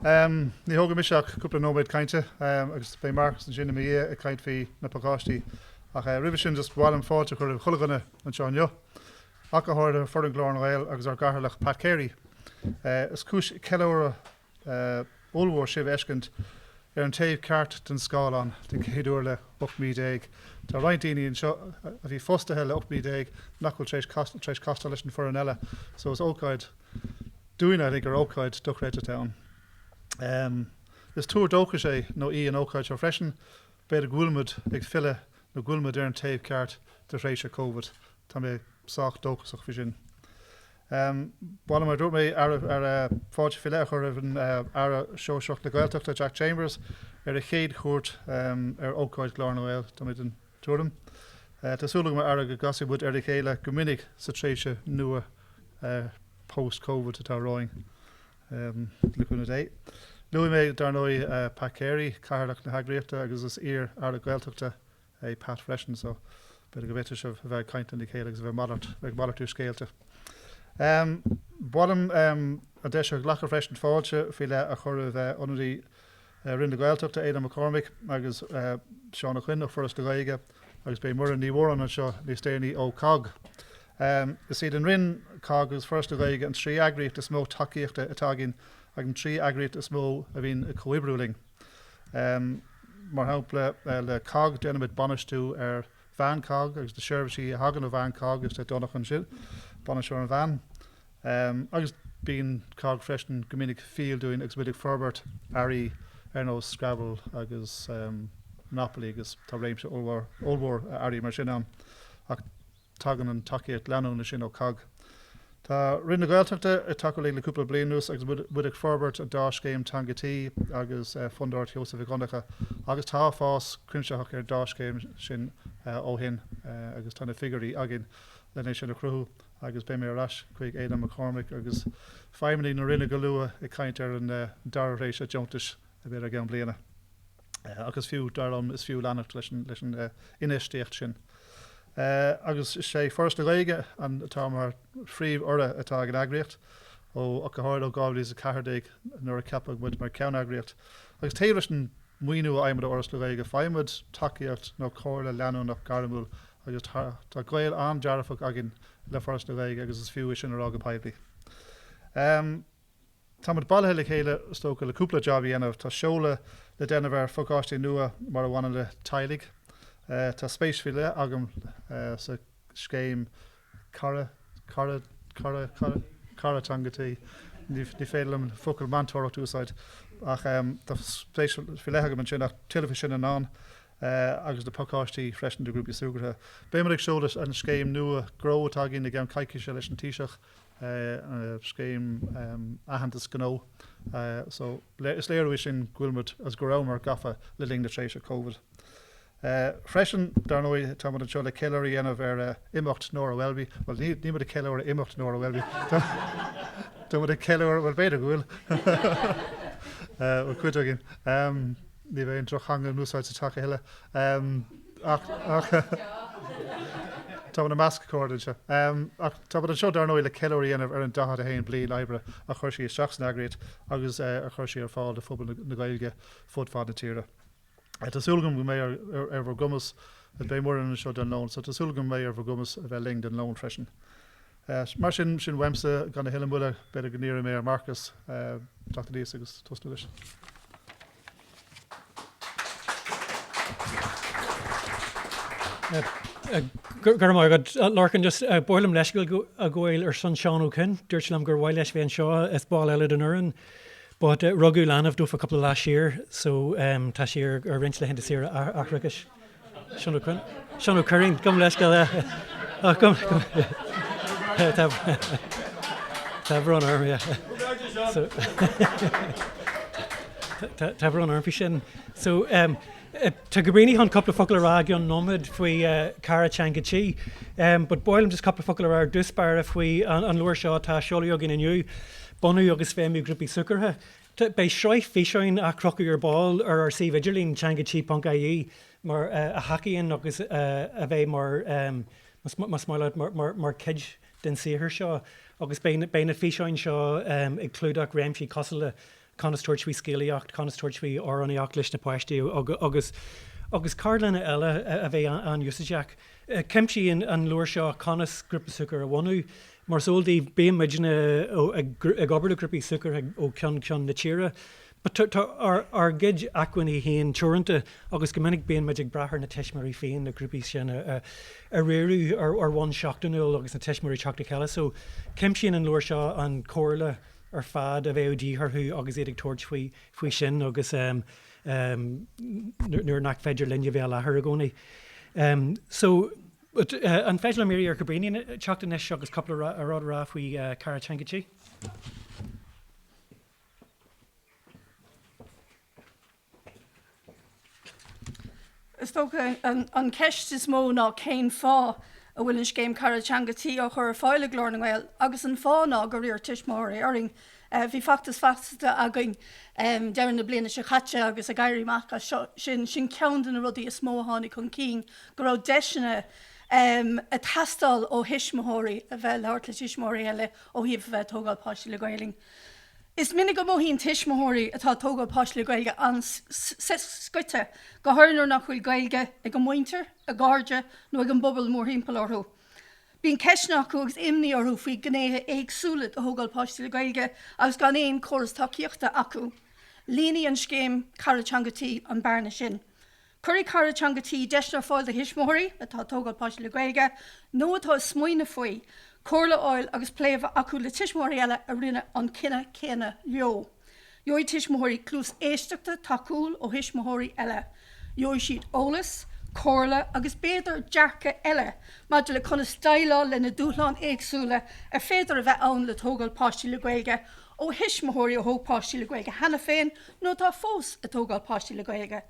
Ní thóga miseach cúpla nóméid cainte, agus bé Marcus an sinna mí a caint fí na pacáistí. Ach ribh sin just bháil an fáilte chuir chulaganna an seáneo. Ach a háir for an Glór nGael agus ar garthalach Pat Carey. Is cúis ceile óilmhór sibh eiscint ar an taobh ceart den scáilán den chéadúir le 8 Tá roiint daoine an seo a bhí fostathe le 8 nachfuil tréis casta leis an foranella. So is ócáid dúinn I think ar ócáid duchréite town. Is túair dócha sé nó í an ócáid seo freisin, beidir gúilmid ag fille nó gúilmid ar an taobh ceart de rééis COVID. Tá mé sách dóchasach fi sin. Bála mar dúirt mé ar fáilte file chuir ar a seoiseach le Ghaeltacht a Jack Chambers ar a chéad chuairt ar ócáid Glór nGael tá mé den túrim. Tásúla mar ar a go gasí bud ar a chéile go minic sa tréise nua post-COVID atá roing le cúna dé. Luí mé dar nói Pat Carey, cairlach na hagraíochta agus is ar a Ghaeltachta é Pat freisin, so beidir go bheitte sibh bheith caint na chéile agus bheith mallartú scéalta. Bottom a deis a ghlachar freisin fáilte fi le a chur bheith onaí rinne Ghaeltachta Éadam McCormick agus Seán Quinn ó Foras de Ghaeilge agus bé mar an níhór an seo ní stéirní ócáid. Is iad an rinn cág agus Foras de Ghaeilge an trí eagraíocht is mó tacaíochta atá gin ag an trí eagraíocht is mó a bhín a coibrúling. Mar hapla le cág déanamid banistú ar bhean cág agus de seirbhísí hagan ó bhean cág agus donach an siad banistú an bhean. Agus bíon cág freisin go minic fial dúinn agus minic forbert airí ar nó Scrabble agus Napoli agus tá réimse ómhór airí mar sin an ach tagan an takeíocht leanú na sin ó cág. Tá rinne Ghaeltachta a take le cúpla blianús agus bud ag forbert a Scéim Teanga Tí agus fundát Joseph Igondacha agus tá fás crimseach ar Scéim sin ó hin agus tána figurí agin lené sin a cruthú agus bé mé arás chuig Éadam McCormick agus feidhmiú na rinne go lua I caint ar an dar rééis a Joontas a bit a gan bliana. Agus fiú darlam is fiú leannacht leis an inistíocht sin. Agus sé Foras de Ghaeilge an tá mar phríomh ortha atá an eagraíocht ó go háir ó gábhlís a cethirdaigh nuair a ceapag muid mar ceann eagraíocht. Agus taobh leis an muoinú aimimid Foras de Ghaeilge feidhmiúd tacaíocht nó cóirla leanú nach garamúil agus tá Ghael an dearafach agin le Foras de Ghaeilge agus is fiú sin ar ága paidlí. Tá mud bailthe le chéile stocha le cúpla jobí anamh tá seolta le déanamh ar fogáistí nua mar bhhaine le tailig. Tá spéis fi le agam sa Scéim Cara Teanga Tí. Ní féidir am focail mantóireacht úsáid ach tá spéis fi le agam an sin ach tuilefah sin an an agus de pacáistí freisin de Grúpaí Súgartha. Bé mar ag seoltas an Scéim nua gró atá gin na gceann caiiciise leis an tíiseach Scéim ahantas gó. So is léirú sin gúilmid as go raibh mar gafa le ling na tréis a COVID. Freisin dar nói tá an seo le ceileirí anamh ar imeacht nóra bhfuilbí, well ní mud a ceileir imeacht nóra bhfuilbí. Tá mud a ceileir bhfuil beidir gohfuil. Bhfuil cuid agin. Ní bheith troch hanga núsáid sa take heile. Tá an measc cordin se. Tá an seo dar nói le ceileirí anamh ar an dahad a haon bliain oibre a chuirsí seachs na eagraíocht agus a chuirsí ar fáil de phobal na Ghaeilge fud fád na tíre. Tásúlagam go mé ar bhar gumas a bé mór an seo den lón, so tásúlagam mé ar bhar gumas a bheith ling den lón freisin. Mar sin weimsa gan na hiilemuile beidir go níir mé ar Marcus Dr. Díos agus tosta leis. Gur mai agad Larkin just boilam leis go a ghail ar san Seán Quinn, dúirt lam gur bhhail leis bhíon seo is báil eile den uran. But rugú lánamh dú for a couple of last year, so tá sé ar rint le hentas ar achragus. Seán Quinn. Seán O'Curring, come leis go le. Come. Tá bhrán arm, yeah. So tá bhrán arm fi sin. So tá go bríní hon couple of focail ar agion nómid faoi Cara Teanga Tí, but boilm just couple of focail ar dúspar faoi an luair seo tá seolaíoch in aniu. Bunú agus Feidhmiú Grúpaí Súgartha. Bei sreich fiseoin a crochu ar ball ar sí vigilín Teanga Tí Pont mar a hacaíonn agus a bheith mar smáile mar kid den sihir seo agus bein fiseoin seo ag clúdach réimsí cosala conas tuairt faoi scéalaíocht, conas tuairt faoi áraníocht leis na poistí agus cardlanna eile a bheith an úsateach. Ceimsí an luair seo conas grúpa súgar a bhhaú, mar sóildaí bíon muidena ag obair grúpaí súgar ó ceann na tíre. But ar gid achain héin teoranta agus go minic bíon muid ag brathar na teismirí féin na grúpaí sin a réirú ar bhain seachtainúil agus na teismirí teachta ceile. So ceimsíonn an luair seo an cóirla ar fad a bheith díthú agus iad ag tuairt faoi sin agus nuair nach féidir linne bheith lethar a gcónaí. So an féidir méí ar gobraíon teachta nes agus coppla a rád rá faoi Cara Teanga Tí. Is tócha an ceist is mó ná céin fá a bhfuil an Scéim Cara Teanga Tí ó chur fáile Glór na Ghael, agus an fá ná gur rior tuismitheoirí aring. Bhí factas fasta againn dearan na bliana se chatte agus a gaiirí mac sin ceann na rudaí is mó tháinig chun cín go raibh deisina a tastal ó thuismitheoirí a bheith leabhar le tuismitheoirí eile ó híomh bheith tógáil páistí le Ghaeilge. Is minic go móhín tuismitheoirí atá tógáil páistí le Ghaeilge an scoite go háirnar nach bhfuil Ghaeilge ag an muintir, a gáirde nó ag an bubal mór hímpel orthú. Bín ceisneach acu agus imní orthú faoi gnéthe éagsúla a tógáil páistí le Ghaeilge agus gan éon choras tacaíochta acu. Líní an Scéim Cara Teanga Tí an bearna sin. Curí Cara Teanga Tí deisnar fáil de thuismitheoirí atá tógáil páistí le Ghaeilge nó atá smuoine faoi cóirla áil agus pléamh acu le tuismitheoirí eile a rinne an cinenne céine leo. Joid tuismitheoirí clús éisteachta takeúil ó thuismitheoirí eile. Joid siad ólas, cóirla agus béidir dearcha eile, maidir le chuna stailá lena dúthláin éagsúla ar féidir a bheith ann le tógáil páistí le Ghaeilge ó thuismitheoirí ó thóg páistí le Ghaeilge hena féin nó tá fós a tógáil páistí le Ghaeilge.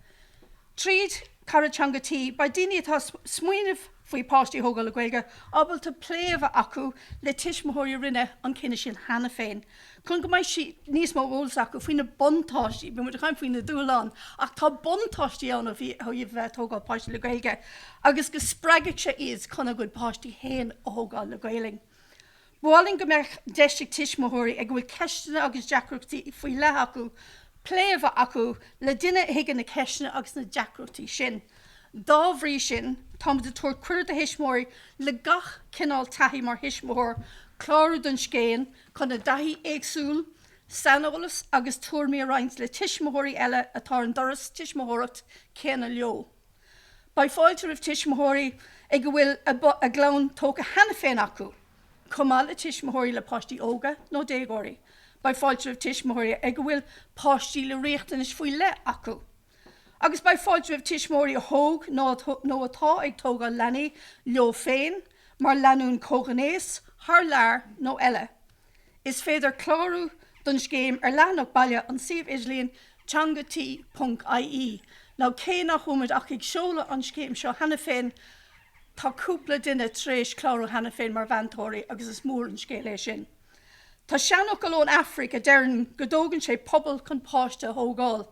Tríd Cara Teanga Tí ba daoine atá smuoineh faoi páistí tógáil le Ghaeilge ábalta pléamh acu le tuismitheoirí rinne an cinenne sin hena féin. Chun go mbeidh si níos mó bhólas acu faoina buntáistí, bu muid chaim faoina dúláin, ach tá buntáistí anna bhí dhéobh bheith tógáil páistí le Ghaeilge, agus go spreagadh sé iad chuna gúil páistí héin ó tógáil le Ghaeilge. Bháilinn go mbeadh deiste tuismitheoirí ag bhfuil ceistena agus deacrachtaí faoi le acu, pléamh acu le duine hiige na ceistena agus na deacrachtaí sin. Dá bhrí sin, tá de tuair cuir a thuismitheoirí le gach cinál taithí mar thuismitheoir, chlárú don Scéin chun na daithí éagsúil, saineolaithe agus tuairmí a roinnt le tuismitheoirí eile atá an doras tuismitheoireacht céanna leo. Ba fáilte rih tuismitheoirí ag go bhfuil a glán tóca hena féin acu, cumáil le tuismitheoirí le páistí óga nó déagóirí. Ba fáilte rih tuismitheoirí ag go bhfuil páistí le riachtanis faoi le acu. Agus ba fáilte rih tuismitheoirí a thóg nó atá ag tógáil leanaí leo féin, mar leanún cóganéis, thar lear nó eile. Is féidir chlárú don Scéim ar leanach baile an siomh islíonn teangatí.ie. Ná cé nach chuid ach ag seola an Scéim seo hena féin tá cúpla duine tréis chlárú hena féin mar bhaintóirí agus is mór an scéal é sin. Tá seanach go lón Africa dearan go dógann sé pobal chun páiste thógáil.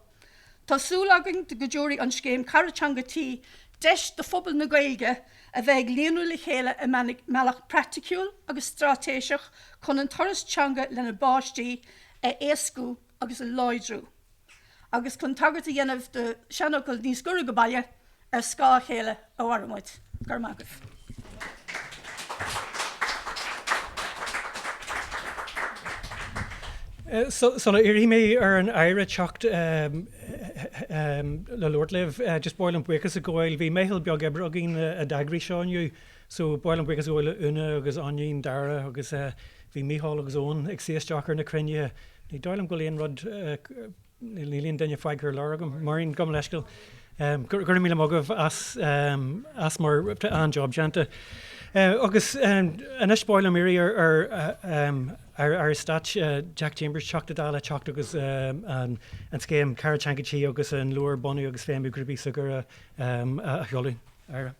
Tá súlagan de go dúirí an Scéim Cara Teanga Tí deis de phobal na Ghaeilge a bheith léanú le chéile i meallach practicúil agus stratéiseach chun an toras teanga lena báistí a éascú agus a láidrú. Agus chun tagart a dhéanamh de seanachil níos gura go baile ar scá chéile ó Armuid. Gur magah. So irí mé ar an Aire teacht le Lordlibh just boil an buchas a goil bhí méhil beag ebre a gin a dagrí seáinniu, so boil an buchas goil una agus anín dara agus bhí míhall agus ón ag síosteachar na crunne ní dáil am go léon rud líonn daine feiggur lágam marín gom leiscail gur míle mogah as mar an job deanta. Agus anis boil am irí ar Aire Stáit Jack Chambers teachta dála teacht agus an Scéim Cara Teanga Tí agus an luair Bunú agus Feidhmiú Grúpaí Súgartha a cheolú. Aire.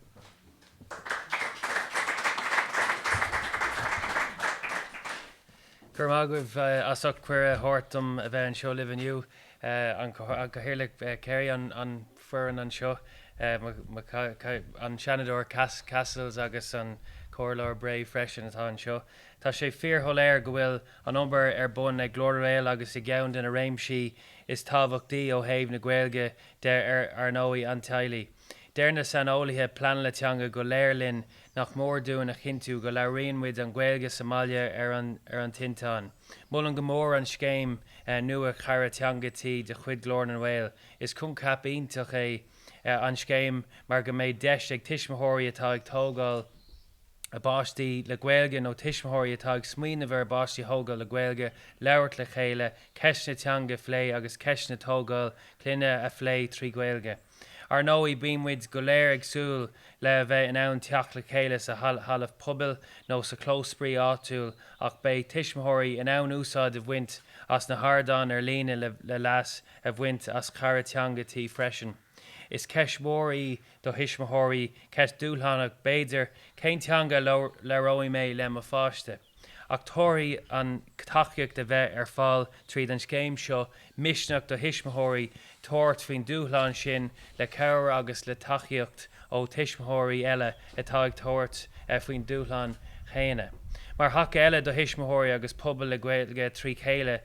Gur magah asach cuir thuirtam a bheith an seo livniu an gohéirlik céirí an fuan an seo an Shanador Castles agus an Corlor Bray freisin atá an seo Tá sé fíortholéir go bhfuil an umbar bun ag glór agus I gceann den a réimsí is tábhachtaí ó thaobh na Ghaeilge de ar nóí an tailí. Deir na saineolaithe pleanála teanga go léir linn nach dúinn a chinntiú go labhraíonn muid an Ghaeilge Somália ar an tinteán. Mullen go mór an scéim nua Cara Teanga Tí de chuid Glór na Ghael is chun cap iontach an scéim mar go méid deis ag tuismitheoirí atá ag tógáil a báistí le Ghaeilge nó tuismitheoirí atá ag smaoineamh ar báistí tógáil le Ghaeilge, leabhart le chéile, ceisna teanga phlé agus ceisna tógáil cluine a phlé trí Ghaeilge. Ar nóí bíonn muid go léir ag súil le bheith in ann teach le chéile sa halamh pobail nó sa clósprí áitiúil ach bé tuismitheoirí in ann úsáid a bhaint as na hardán ar líne le leas a bhaint as Cara Teanga Tí freisin. Is ceis mórí do tuismitheoirí ceis dúlhánach béidir cén teanga le róí mé le mo fáiste. Ach tóirí an tacaíochta bheith ar fáil tríd an scéim seo misneach do tuismitheoirí tóirt faoin dúshlán sin le cabhar agus le tacaíocht ó tuismitheoirí eile atá ag tóirt faoin dúshlán chéine. Mar haca eile do tuismitheoirí agus pobail le Ghaeilge trí chéile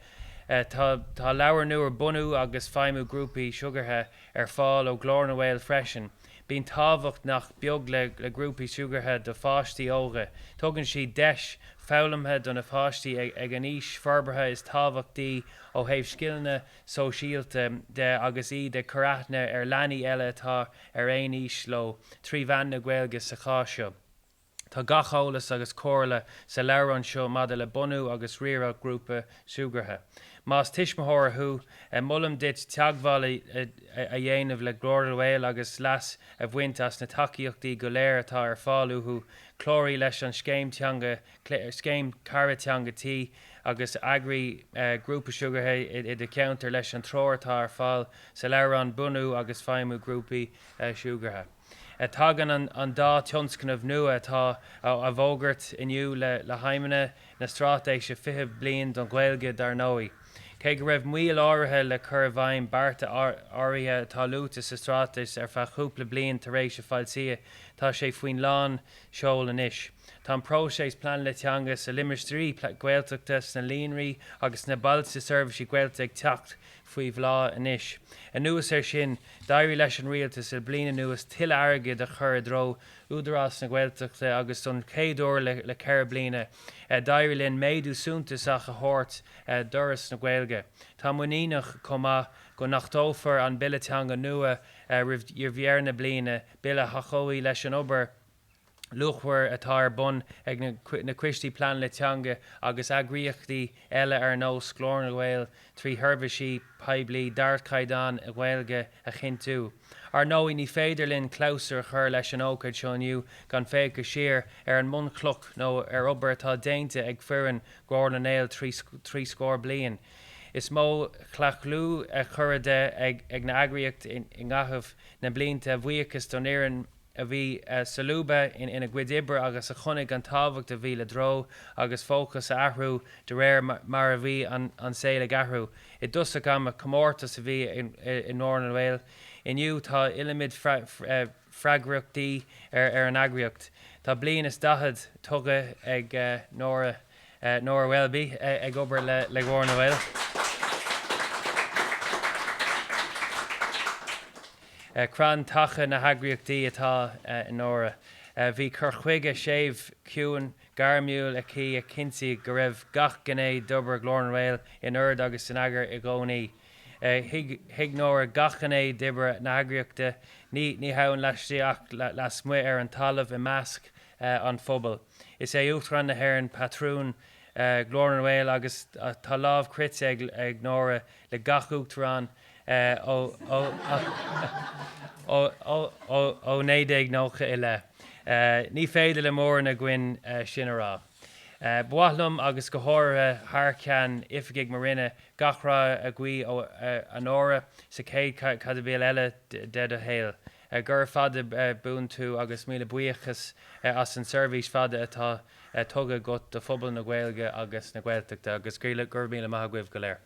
tá leabhar nuair Bunú agus Feidhmiú Grúpaí Súgartha ar fáil ó Glór na Ghael freisin. Bín tábhacht nach beag le grúpaí Súgartha do fáistí óga. Tugann si deis fálamthe don na fáistí ag an níos forbartha is tábhachtaí ó thaobh scileanna seolta de agus iad de choráithne ar leanaí eile atá ar aon níos lo trí bhean na Ghaeilge sa cháisio. Tá gacholalas agus cóirla sa leabhrán seo mada le Bunú agus riará grúpa Súgartha. Más tuismitheoir thu mullam dit teagmháil a dhéanamh le Glór na Ghael agus leas a bhaint as na tacaíochtaí go léir atá ar fáilú thu chlóirí leis an Scéim Cara Teanga Tí agus agraí grúpa Súgartha I de counter leis an tróirtá ar fáil sa leabhrán Bunú agus Feidhmiú Grúpaí Súgartha. Tagan an dá tionscanmh nua atá a bhógart inniu le haimine na strátéise 50 bliain don Ghaeilge dar nóí. Cé go raibh míl áirithe le chur bhaim barta áirithe atá luúta sa strátais ar feadh chúpla bliain tar éis a fáiltí tá sé faoin lán seol inis. Tá an próséis pleanála teanga sa limirstrí Ghaeltachtas na líonraí agus na balsa service Ghaeltacht teacht faoi bhlá inis. A nuas ar sin, Deir leis an rialtas sa bliana nuas til airge de chur dro údarás na Ghaeltachta agus don céadúir le ceir bliana. Deir linn méadú súntas a chóirt doras na Ghaeilge. Tá muíach comá go nachtófar an bille teanga nua ribh na bliana bille chachóí leis an obair luchhar atá ar bun ag na cuistí pleanála teanga agus agraíochtaí eile ar nós Glór na Ghael trí thuirmhaisí poiblí dea-chleachtais a Ghaeilge a chinntiú. Ar nóí ní féidir linn clásar chur leis an ócáid seo inniu gan féad go siar ar an muncloch nó ar obair atá déinte ag foireann Glór na Ghael trí scór bliain. Is mó chhlachlú a chuirde ag na agraíocht in ngathmh na blianta bhuiachas don éireann a bhí salúba in a gcuidibre agus a chunig an tábhacht a bhí le dro agus fócas a athrú de réir mar a bhí an saoile athrú. I dusa gam a comórtas a bhí in Glór na Ghael. Inniu tá ilimid freagraíochtaí ar an agraíocht. Tá bliain is dahad tugad ag nóra Welby ag obair le Glór na Ghael. Cran tacha na hagraíochtaí atá in nóra. Bhí chur chuige séimh ciúin garmiúil a cí a cinntiú go raibh gach gné dobar Glór na Ghael in ord agus in agar I gcónaí. Hiag nóir gach gné dibre na hagraíochta ní hain leistíí ach le smuo ar an talamh I measc an phobal. Is uachtarán na haireann patrún Glór na Ghael agus tá lámh crit ag nóra le gach uachtarán ó 90 nócha ile. Ní féidir le mór na gcuin sin ará. Buathlam agus go háirithe thar ceann ifigigh mar rinne gachrá a gcuí an óra sa céad cad a bhíal eile de a héal. Gur fada bún tú agus míle buíochas as an service fada atá tugad go do phobal na Ghaeilge agus na Ghaeltachta agus gur míle maithagcuibh go léir.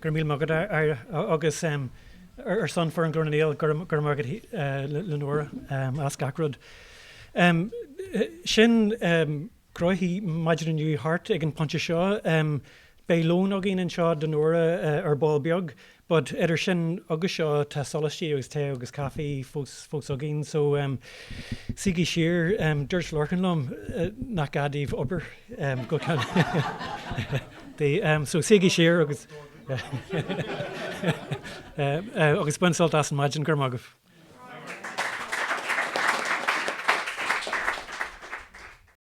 gur míl magad agus ar san for an glór gur magad lenóra as gacrod. Sin croihí maidir an nniu hart ag an ponte seo, Bei lón a gin an seo den nóra ar ball beag, but idir sin agus seo tá solastí agus té agus caí fós a gin, so sigí siar dúirt lorcan lom nach gadíh obair go so sigí siar agus agus bunsalt as an maidin gur magah.